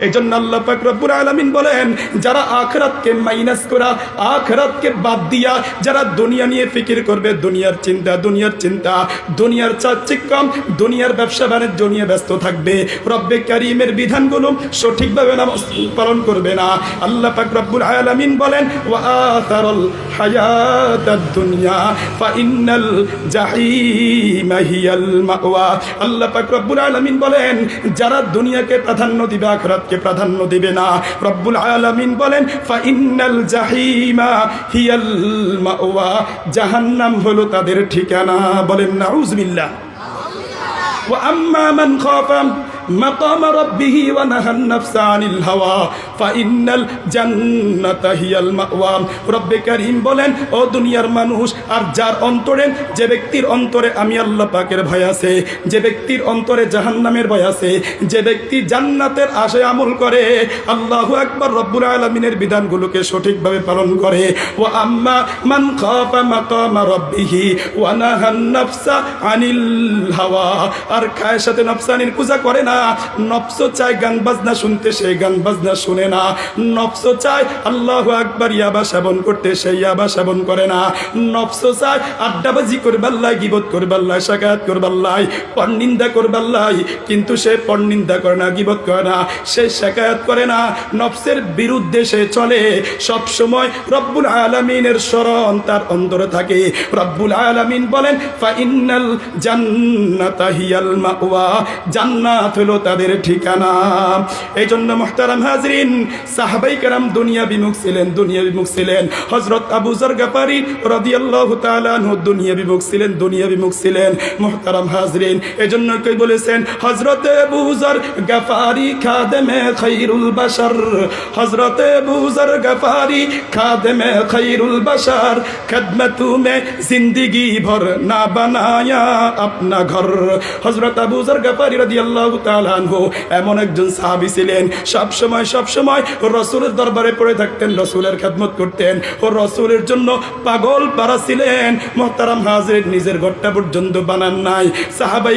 এজন্য আল্লাহ পাক রব্বুল আলামিন বলেন, যারা আখিরাতকে মাইনাস করা, আখিরাতকে বাদ দিয়া যারা দুনিয়া নিয়ে ফিকির করবে, দুনিয়ার চিন্তা, দুনিয়ার চাকচিক্যম, দুনিয়ার ব্যবসা বাণিজ্য নিয়ে ব্যস্ত থাকবে, রব্বে কারীমের বিধানগুলো সঠিকভাবে পালন করবে না। আল্লাহ পাক রব্বুল আলামিন বলেন, ওয়া আতারাল হায়াতাদ দুনিয়া ফাইন্নাল জাহিমা হিয়াল মাওয়া। আল্লাহ পাক রব্বুল আলামিন বলেন, যারা দুনিয়াকে প্রাধান্য দিবে, আখিরাতকে প্রাধান্য দিবে না, রব্বুল আলামিন বলেন ফাইন্নাল জাহিমা হিয়াল মাওয়া, জাহান্নাম হলো তাদের ঠিকানা। বলেন নাউযুবিল্লাহ। ওয়া আম্মা মান খাফা মাকাম রাব্বিহি ওয়া নাহান নাফসা আনিল হাওয়া ফাইন্নাল জান্নাতা হিয়াল মাওয়া। রব্বে কারীম বলেন, ও দুনিয়ার মানুষ, আর যার অন্তরে, যে ব্যক্তির অন্তরে আমি আল্লাহ পাকের ভয় আছে, যে ব্যক্তির অন্তরে জাহান্নামের ভয় আছে, যে ব্যক্তি জান্নাতের আশায় আমল করে, আল্লাহু আকবার, রব্বুল আলামিনের বিধানগুলোকে সঠিকভাবে পালন করে। ওয়া আম্মা মান খাফা মাকাম রাব্বিহি ওয়া নাহান নাফসা আনিল হাওয়া, আর খায়ের সাথে নফসানির পূজা করে না। নফস চায় গান বাজনা শুনতে, সে গান বাজনা শুনে না। নফস চায় আল্লাহু আকবার ইয়াবা সেবন করতে, সে ইয়াবা সেবন করে না। নফস চায় আড্ডাবাজি করবাল্লাই, গীবত করবাল্লাই, শাকায়াত করবাল্লাই, পরনিন্দা করবাল্লাই, কিন্তু সে পরনিন্দা করে না, গীবত করে না, সে শাকায়াত করে না। নফসের বিরুদ্ধে সে চলে। সব সময় রব্বুল আলামিনের স্মরণ তার অন্তরে থাকে। রব্বুল আলামিন বলেন ফাইন্নাল জান্নাতা হিয়াল মাওয়া, জান্নাত হলো তাদের ঠিকানা। এই জন্য মুহতারাম হাজরিন, সাহাবায়ে কেরাম দুনিয়া বিমুখ ছিলেন। হযরত আবু যর গফারি রাদিয়াল্লাহু তাআলা আনহু দুনিয়া বিমুখ ছিলেন। মুহতারাম হাজরিন, এজন্য কই বলেছেন, হযরত আবু যর গফারি খাদেমে খায়রুল বাশার, হযরত আবু যর গফারি খাদেমে খায়রুল বাশার, খিদমতু মে জিंदगी ভর না বানায়া আপনা ঘর। হযরত আবু যর গফারি রাদিয়াল্লাহু তাআলা আনহু এমন একজন সাহাবী ছিলেন, সব সময় রাসূলের দরবারে পড়ে থাকতেন, রাসূলের খেদমত করতেন, ও রাসূলের জন্য পাগল পারা ছিলেন। মুহতারাম হাজির, নিজের ঘরটা পর্যন্ত বানান নাই। সাহাবাই